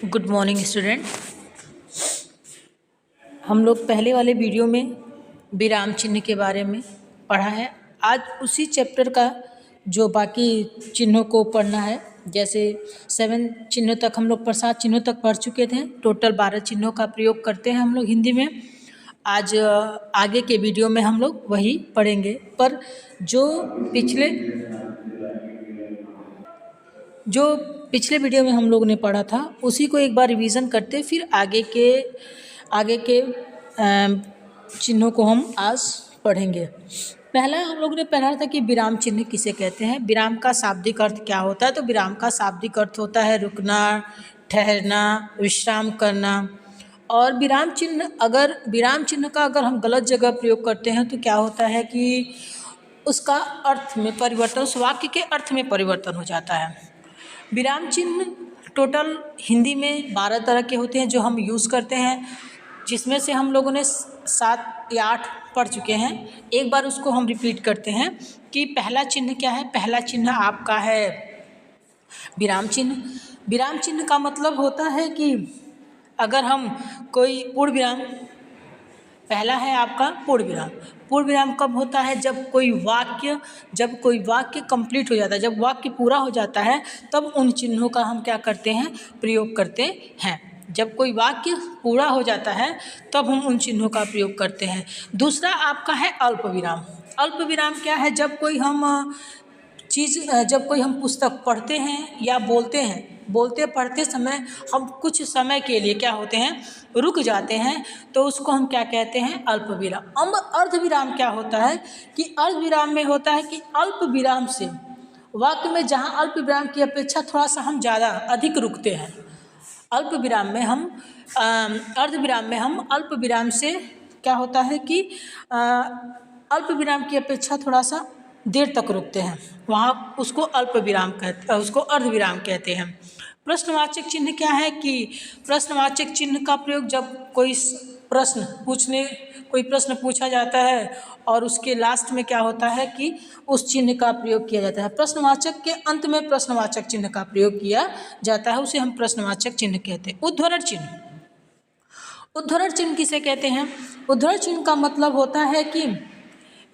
Good morning student. हम लोग पहले वाले वीडियो में विराम चिन्ह के बारे में पढ़ा है। आज उसी चैप्टर का जो बाकी चिन्हों को पढ़ना है। जैसे 7 चिन्हों तक हम लोग 7 चिन्हों तक पढ़ चुके थे। टोटल 12 चिन्हों का प्रयोग करते हैं हम लोग हिंदी में। आज आगे के वीडियो में हम लोग वही पढ़ेंगे, पर जो पिछले वीडियो में हम लोग ने पढ़ा था उसी को एक बार रिवीजन करते, फिर आगे के चिन्हों को हम आज पढ़ेंगे। पहला हम लोग ने पढ़ा था कि विराम चिन्ह किसे कहते हैं। विराम का शाब्दिक अर्थ क्या होता है? तो विराम का शाब्दिक अर्थ होता है रुकना, ठहरना, विश्राम करना। और विराम चिन्ह का अगर हम गलत जगह प्रयोग करते हैं तो क्या होता है कि उसका अर्थ में परिवर्तन, उस वाक्य के अर्थ में परिवर्तन हो जाता है। विराम चिन्ह टोटल हिंदी में 12 तरह के होते हैं जो हम यूज़ करते हैं, जिसमें से हम लोगों ने 7 या 8 पढ़ चुके हैं। एक बार उसको हम रिपीट करते हैं कि पहला चिन्ह क्या है। पहला चिन्ह आपका है विराम चिन्ह। विराम चिन्ह का मतलब होता है कि अगर हम कोई पूर्ण विराम, पहला है आपका पूर्ण विराम। पूर्ण विराम कब होता है? जब कोई वाक्य कंप्लीट हो जाता है, जब वाक्य पूरा हो जाता है, तब उन चिन्हों का हम क्या करते हैं? प्रयोग करते हैं। जब कोई वाक्य पूरा हो जाता है तब हम उन चिन्हों का प्रयोग करते हैं। दूसरा आपका है अल्प विराम। अल्प विराम क्या है? जब कोई हम पुस्तक पढ़ते हैं या बोलते पढ़ते समय हम कुछ समय के लिए क्या होते हैं? रुक जाते हैं, तो उसको हम क्या कहते हैं? अल्प विराम। अब अर्ध विराम क्या होता है कि अर्ध विराम में होता है कि अल्प विराम से वाक्य में जहाँ अल्प विराम की अपेक्षा थोड़ा सा हम ज़्यादा अधिक रुकते हैं। अर्ध विराम में हम अल्प विराम से क्या होता है कि अल्प विराम की अपेक्षा थोड़ा सा देर तक रुकते हैं, वहाँ उसको उसको अर्ध विराम कहते हैं। प्रश्नवाचक चिन्ह क्या है कि प्रश्नवाचक चिन्ह का प्रयोग जब कोई प्रश्न पूछा जाता है और उसके लास्ट में क्या होता है कि उस चिन्ह का प्रयोग किया जाता है। प्रश्नवाचक के अंत में प्रश्नवाचक चिन्ह का प्रयोग किया जाता है, उसे हम प्रश्नवाचक चिन्ह कहते हैं। उद्धरण चिन्ह किसे कहते हैं? उद्धरण चिन्ह का मतलब होता है कि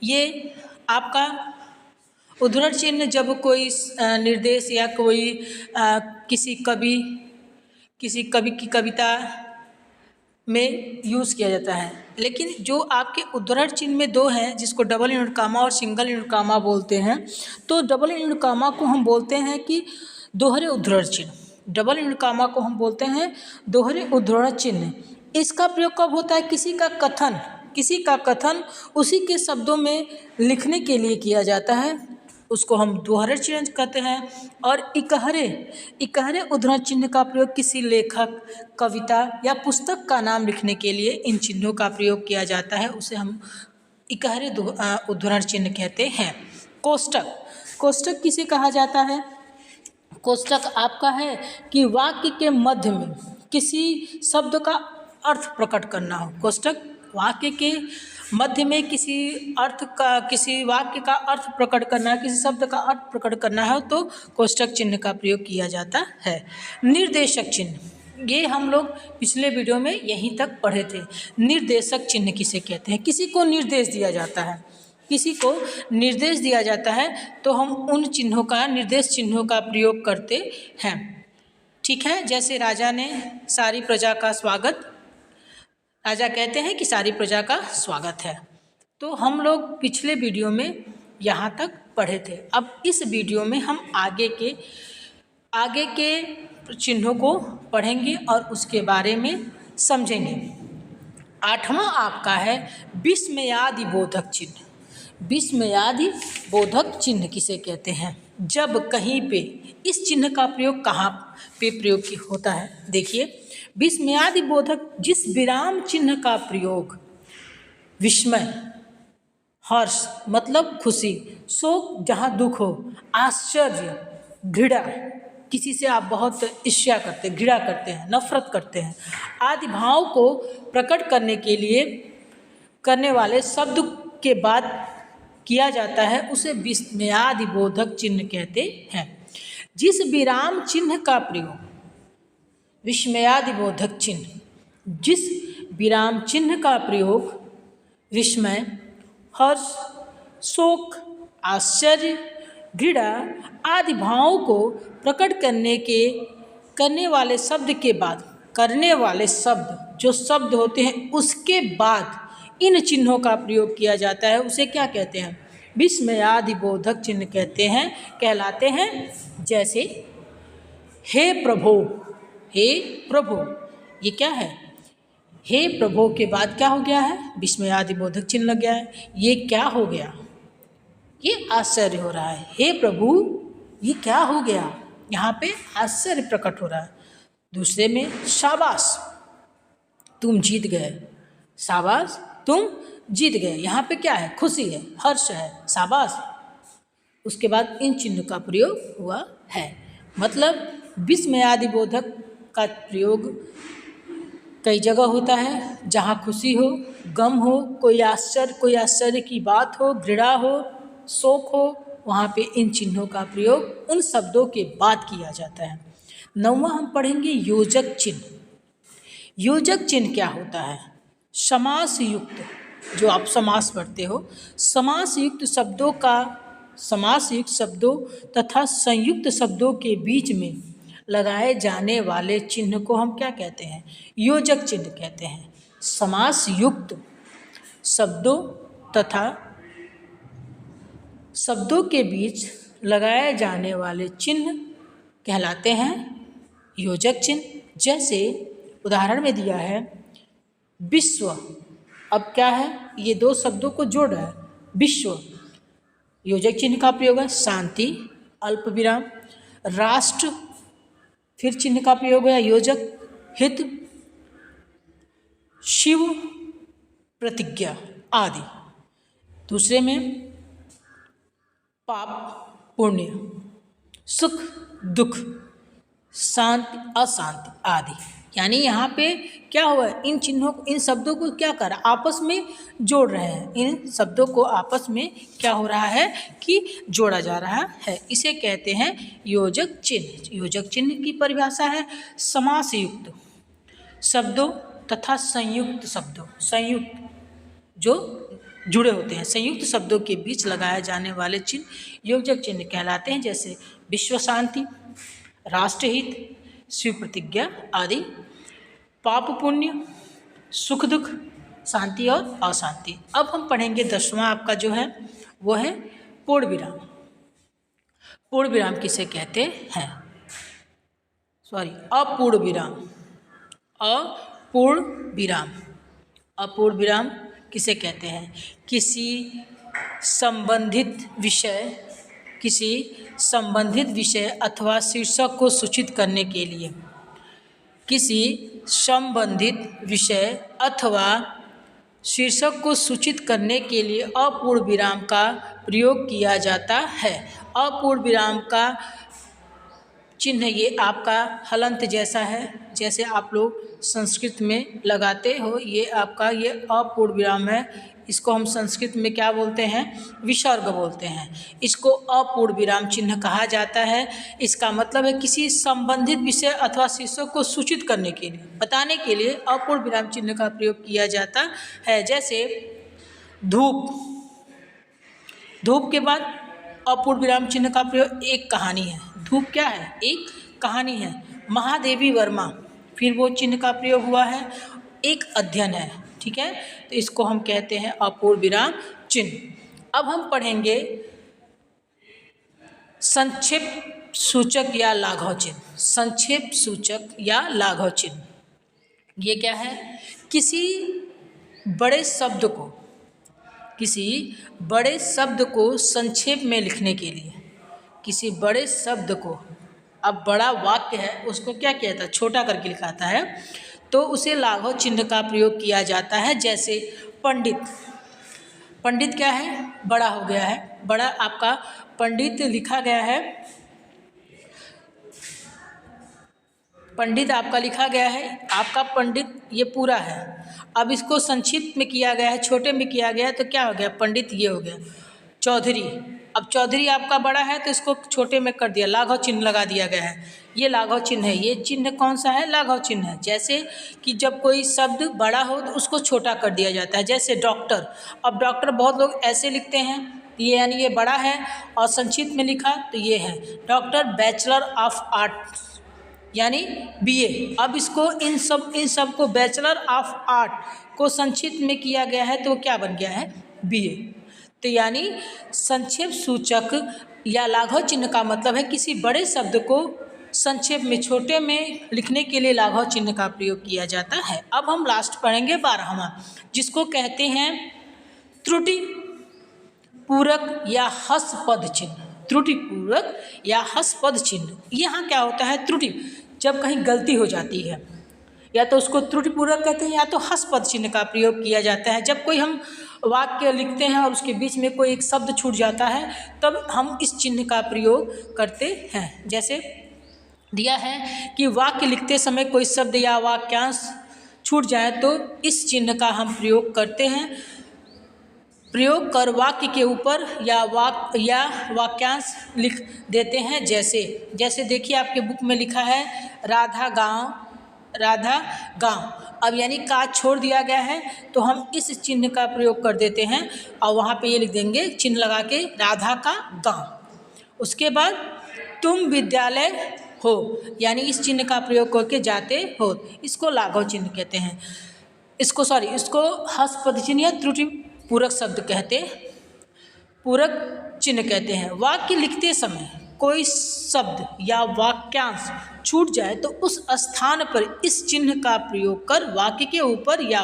ये आपका उद्धरण चिन्ह जब कोई निर्देश या कोई किसी कवि की कविता में यूज़ किया जाता है। लेकिन जो आपके उद्धरण चिन्ह में 2 हैं, जिसको डबल इनवर्ट कामा और सिंगल इनवर्ट कामा बोलते हैं, तो डबल इनवर्ट कामा को हम बोलते हैं कि दोहरे उद्धरण चिन्ह। डबल इनवर्ट कामा को हम बोलते हैं दोहरे उद्धरण चिन्ह। इसका प्रयोग कब होता है? किसी का कथन उसी के शब्दों में लिखने के लिए किया जाता है, उसको हम दोहरे चिन्ह कहते हैं। और इकहरे उद्धरण चिन्ह का प्रयोग किसी लेखक, कविता या पुस्तक का नाम लिखने के लिए इन चिन्हों का प्रयोग किया जाता है, उसे हम इकहरे उद्धरण चिन्ह कहते हैं। कोष्टक किसे कहा जाता है? कोष्टक आपका है कि वाक्य के मध्य में किसी शब्द का अर्थ प्रकट करना हो। कोष्टक वाक्य के मध्य में किसी वाक्य का अर्थ प्रकट करना है, किसी शब्द का अर्थ प्रकट करना है, तो कोष्टक चिन्ह का प्रयोग किया जाता है। निर्देशक चिन्ह, ये हम लोग पिछले वीडियो में यहीं तक पढ़े थे। निर्देशक चिन्ह किसे कहते हैं? किसी को निर्देश दिया जाता है तो हम उन निर्देश चिन्हों का प्रयोग करते हैं। ठीक है, जैसे राजा कहते हैं कि सारी प्रजा का स्वागत है। तो हम लोग पिछले वीडियो में यहाँ तक पढ़े थे। अब इस वीडियो में हम आगे के चिन्हों को पढ़ेंगे और उसके बारे में समझेंगे। 8वां आपका है विस्मयादि बोधक चिन्ह। विस्मयादि बोधक चिन्ह किसे कहते हैं? जब कहीं पे इस चिन्ह का प्रयोग कहाँ पे प्रयोग होता है? देखिए, विस्मयादि बोधक, जिस विराम चिन्ह का प्रयोग विस्मय, हर्ष मतलब खुशी, शोक जहाँ दुख हो, आश्चर्य, घृणा, किसी से आप बहुत ईर्ष्या करते हैं, घृणा करते हैं, नफरत करते हैं, आदि भाव को प्रकट करने के लिए करने वाले शब्द के बाद किया जाता है, उसे विस्मयादि बोधक चिन्ह कहते हैं। जिस विराम चिन्ह का प्रयोग विस्मयादिबोधक चिन्ह, जिस विराम चिन्ह का प्रयोग विस्मय, हर्ष, शोक, आश्चर्य, घृणा आदि भावों को प्रकट करने वाले शब्द के बाद, करने वाले शब्द जो शब्द होते हैं उसके बाद इन चिन्हों का प्रयोग किया जाता है, उसे क्या कहते हैं? विस्मयादिबोधक चिन्ह कहते हैं, कहलाते हैं। जैसे हे प्रभो, हे प्रभो, ये क्या है? हे प्रभो के बाद क्या हो गया है? विस्मयादिबोधक चिन्ह लग गया है। ये क्या हो गया? ये आश्चर्य हो रहा है। हे प्रभु, ये क्या हो गया? यहाँ पे आश्चर्य प्रकट हो रहा है। दूसरे में शाबाश, तुम जीत गए, शाबाश तुम जीत गए, यहाँ पे क्या है? खुशी है, हर्ष है, शाबाश। उसके बाद इन चिन्ह का प्रयोग हुआ है। मतलब विस्मयादिबोधक का प्रयोग कई जगह होता है, जहाँ खुशी हो, गम हो, कोई आश्चर्य की बात हो, घृणा हो, शोक हो, वहाँ पे इन चिन्हों का प्रयोग उन शब्दों के बाद किया जाता है। 9वां हम पढ़ेंगे योजक चिन्ह। योजक चिन्ह क्या होता है? समास युक्त, जो आप समास पढ़ते हो, समास युक्त शब्दों तथा संयुक्त शब्दों के बीच में लगाए जाने वाले चिन्ह को हम क्या कहते हैं? योजक चिन्ह कहते हैं। समास युक्त शब्दों तथा शब्दों के बीच लगाए जाने वाले चिन्ह कहलाते हैं योजक चिन्ह। जैसे उदाहरण में दिया है विश्व, अब क्या है? ये दो शब्दों को जोड़ रहा है, विश्व, योजक चिन्ह का प्रयोग है। शांति, अल्प विराम, राष्ट्र, फिर चिन्ह का प्रयोग है योजक, हित, शिव, प्रतिज्ञा आदि। दूसरे में पाप, पुण्य, सुख, दुख, शांति, अशांति आदि। यानी यहाँ पे क्या हुआ? इन चिन्हों, इन शब्दों को क्या कर रहा है? आपस में जोड़ रहे हैं। इन शब्दों को आपस में क्या हो रहा है कि जोड़ा जा रहा है। इसे कहते हैं योजक चिन्ह। योजक चिन्ह की परिभाषा है समास युक्त शब्दों तथा संयुक्त शब्दों, संयुक्त जो जुड़े होते हैं, संयुक्त शब्दों के बीच लगाए जाने वाले चिन्ह योजक चिन्ह कहलाते हैं। जैसे विश्व शांति, राष्ट्रहित, शिव प्रतिज्ञा आदि। पाप पुण्य, सुख दुख, शांति और अशांति। अब हम पढ़ेंगे 10वां आपका जो है वो है पूर्ण विराम। पूर्ण विराम किसे कहते हैं? अपूर्ण विराम। अपूर्ण विराम, अपूर्ण विराम किसे कहते हैं? किसी संबंधित विषय अथवा शीर्षक को सूचित करने के लिए, किसी संबंधित विषय अथवा शीर्षक को सूचित करने के लिए अपूर्ण विराम का प्रयोग किया जाता है। अपूर्ण विराम का चिन्ह ये आपका हलंत जैसा है, जैसे आप लोग संस्कृत में लगाते हो, ये आपका ये अपूर्ण विराम है। इसको हम संस्कृत में क्या बोलते हैं? विसर्ग बोलते हैं। इसको अपूर्ण विराम चिन्ह कहा जाता है। इसका मतलब है किसी संबंधित विषय अथवा शीर्षक को सूचित करने के लिए, बताने के लिए अपूर्ण विराम चिन्ह का प्रयोग किया जाता है। जैसे धूप, धूप के बाद अपूर्ण विराम चिन्ह का प्रयोग, एक कहानी है। धूप क्या है? एक कहानी है। महादेवी वर्मा, फिर वो चिन्ह का प्रयोग हुआ है, एक अध्ययन है। ठीक है, तो इसको हम कहते हैं अपूर्ण विराम चिन्ह। अब हम पढ़ेंगे संक्षेप सूचक या लाघव चिन्ह। संक्षेप सूचक या लाघव चिन्ह ये क्या है? किसी बड़े शब्द को संक्षेप में लिखने के लिए, किसी बड़े शब्द को, अब बड़ा वाक्य है उसको क्या कहता है? छोटा करके लिखाता है, तो उसे लाघव चिन्ह का प्रयोग किया जाता है। जैसे पंडित, पंडित क्या है? बड़ा हो गया है, बड़ा आपका पंडित लिखा गया है, पंडित आपका लिखा गया है, आपका पंडित ये पूरा है। अब इसको संक्षिप्त में किया गया है, छोटे में किया गया है, तो क्या हो गया? पंडित ये हो गया। चौधरी। अब चौधरी आपका बड़ा है तो इसको छोटे में कर दिया, लाघव चिन्ह लगा दिया गया है। ये लाघव चिन्ह है। ये चिन्ह कौन सा है? लाघव चिन्ह है। जैसे कि जब कोई शब्द बड़ा हो तो उसको छोटा कर दिया जाता है, जैसे डॉक्टर। अब डॉक्टर बहुत लोग ऐसे लिखते हैं, ये यानी ये बड़ा है, और संक्षिप्त में लिखा तो ये है डॉक्टर बैचलर ऑफ आर्ट, यानी बीए। अब इसको इन सब को बैचलर ऑफ आर्ट को संक्षिप्त में किया गया है तो वो क्या बन गया है? बीए। तो यानी संक्षेप सूचक या लाघव चिन्ह का मतलब है किसी बड़े शब्द को संक्षेप में छोटे में लिखने के लिए लाघव चिन्ह का प्रयोग किया जाता है। अब हम लास्ट पढ़ेंगे 12वां, जिसको कहते हैं त्रुटि पूरक या हस्पद चिन्ह। त्रुटि पूरक या हस्पद चिन्ह। यहाँ क्या होता है? त्रुटि, जब कहीं गलती हो जाती है या तो उसको त्रुटिपूर्वक कहते हैं या तो हस्पद चिन्ह का प्रयोग किया जाता है। जब कोई हम वाक्य लिखते हैं और उसके बीच में कोई एक शब्द छूट जाता है तब हम इस चिन्ह का प्रयोग करते हैं। जैसे दिया है कि वाक्य लिखते समय कोई शब्द या वाक्यांश छूट जाए तो इस चिन्ह का हम प्रयोग करते हैं। प्रयोग कर वाक्य के ऊपर या वाक्यांश लिख देते हैं। जैसे देखिए आपके बुक में लिखा है राधा गाँव। अब यानी का छोड़ दिया गया है तो हम इस चिन्ह का प्रयोग कर देते हैं और वहाँ पे ये लिख देंगे चिन्ह लगा के राधा का गाँव। उसके बाद तुम विद्यालय हो, यानी इस चिन्ह का प्रयोग करके जाते हो, इसको लाघव चिन्ह कहते हैं। इसको हस्पद चिन्ह या त्रुटि पूरक शब्द पूरक चिन्ह कहते हैं। वाक्य लिखते समय कोई शब्द या वाक्यांश छूट जाए तो उस स्थान पर इस चिन्ह का प्रयोग कर वाक्य के ऊपर या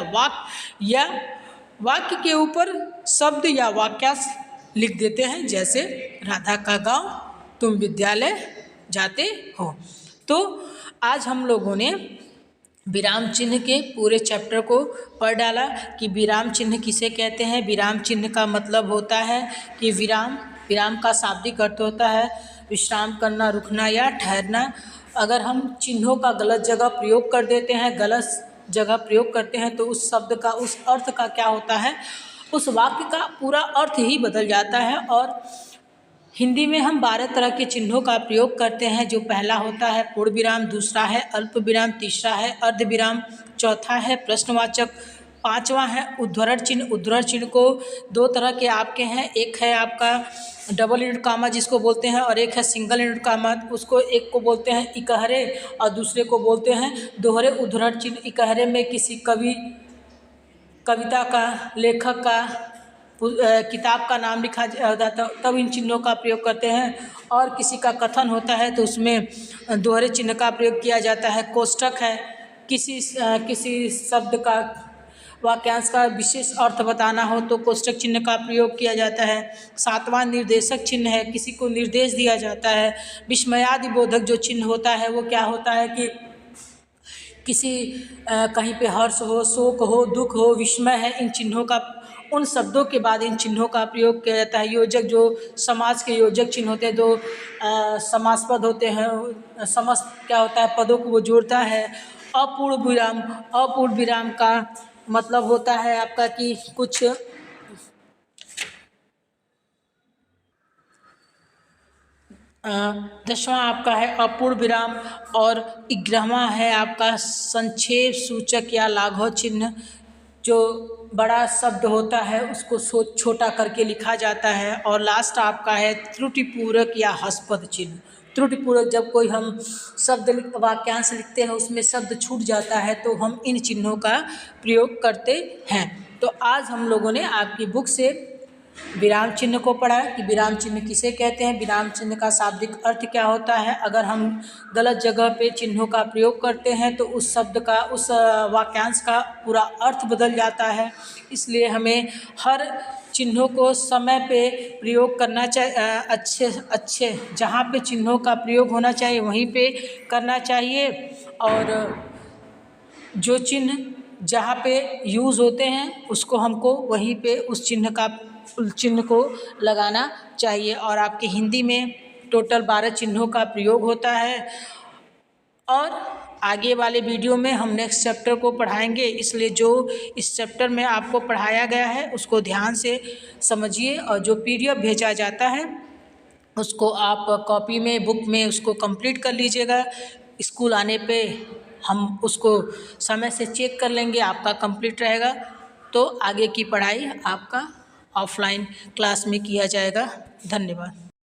वाक्य के ऊपर शब्द या वाक्यांश लिख देते हैं। जैसे राधा का गाँव, तुम विद्यालय जाते हो। तो आज हम लोगों ने विराम चिन्ह के पूरे चैप्टर को पढ़ डाला कि विराम चिन्ह किसे कहते हैं। विराम चिन्ह का मतलब होता है कि विराम का शाब्दिक अर्थ होता है विश्राम करना, रुकना या ठहरना। अगर हम चिन्हों का गलत जगह प्रयोग कर देते हैं, गलत जगह प्रयोग करते हैं तो उस शब्द का, उस अर्थ का क्या होता है, उस वाक्य का पूरा अर्थ ही बदल जाता है। और हिंदी में हम 12 तरह के चिन्हों का प्रयोग करते हैं। जो पहला होता है पूर्ण विराम, दूसरा है अल्प विराम, तीसरा है अर्ध विराम, चौथा है प्रश्नवाचक, पांचवा है उद्धरण चिन्ह। उद्धरण चिन्ह को 2 तरह के आपके हैं, एक है आपका डबल इनवर्टेड कामा जिसको बोलते हैं और एक है सिंगल इनवर्टेड कामा। उसको एक को बोलते हैं इकहरे और दूसरे को बोलते हैं दोहरे उद्धरण चिन्ह। इकहरे में किसी कविता का, लेखक का, किताब का नाम लिखा जाता तब इन चिन्हों का प्रयोग करते हैं। और किसी का कथन होता है तो उसमें दोहरे चिन्ह का प्रयोग किया जाता है। कोष्ठक है, किसी शब्द का, वाक्यांश का विशेष अर्थ बताना हो तो कोष्ठक चिन्ह का प्रयोग किया जाता है। 7वां निर्देशक चिन्ह है, किसी को निर्देश दिया जाता है। विस्मयादि बोधक जो चिन्ह होता है वो क्या होता है कि किसी कहीं पे हर्ष हो, शोक हो, दुख हो, विस्मय है, इन चिन्हों का, उन शब्दों के बाद इन चिन्हों का प्रयोग किया जाता है। योजक जो समाज के योजक चिन्ह होते हैं, जो समासपद होते हैं, समस्त क्या होता है पदों को वो जोड़ता है। अपूर्ण विराम का मतलब होता है आपका कि कुछ दसवां आपका है अपूर्ण विराम और 11वां है आपका संक्षेप सूचक या लाघव चिन्ह। जो बड़ा शब्द होता है उसको छोटा करके लिखा जाता है। और लास्ट आपका है त्रुटिपूरक या हस्पद चिन्ह। त्रुटिपूरक जब कोई हम शब्द वाक्यांश लिखते हैं उसमें शब्द छूट जाता है तो हम इन चिन्हों का प्रयोग करते हैं। तो आज हम लोगों ने आपकी बुक से विराम चिन्ह को पढ़ा कि विराम चिन्ह किसे कहते हैं, विराम चिन्ह का शाब्दिक अर्थ क्या होता है। अगर हम गलत जगह पे चिन्हों का प्रयोग करते हैं तो उस शब्द का, उस वाक्यांश का पूरा अर्थ बदल जाता है। इसलिए हमें हर चिन्हों को समय पे प्रयोग करना चाहिए। अच्छे जहाँ पे चिन्हों का प्रयोग होना चाहिए वहीं पे करना चाहिए। और जो चिन्ह जहाँ पे यूज़ होते हैं उसको हमको वहीं पे उस चिन्ह को लगाना चाहिए। और आपके हिंदी में टोटल 12 चिन्हों का प्रयोग होता है। और आगे वाले वीडियो में हम नेक्स्ट चैप्टर को पढ़ाएंगे, इसलिए जो इस चैप्टर में आपको पढ़ाया गया है उसको ध्यान से समझिए और जो PDF भेजा जाता है उसको आप कॉपी में, बुक में उसको कंप्लीट कर लीजिएगा। स्कूल आने पे हम उसको समय से चेक कर लेंगे, आपका कंप्लीट रहेगा तो आगे की पढ़ाई आपका ऑफलाइन क्लास में किया जाएगा। धन्यवाद।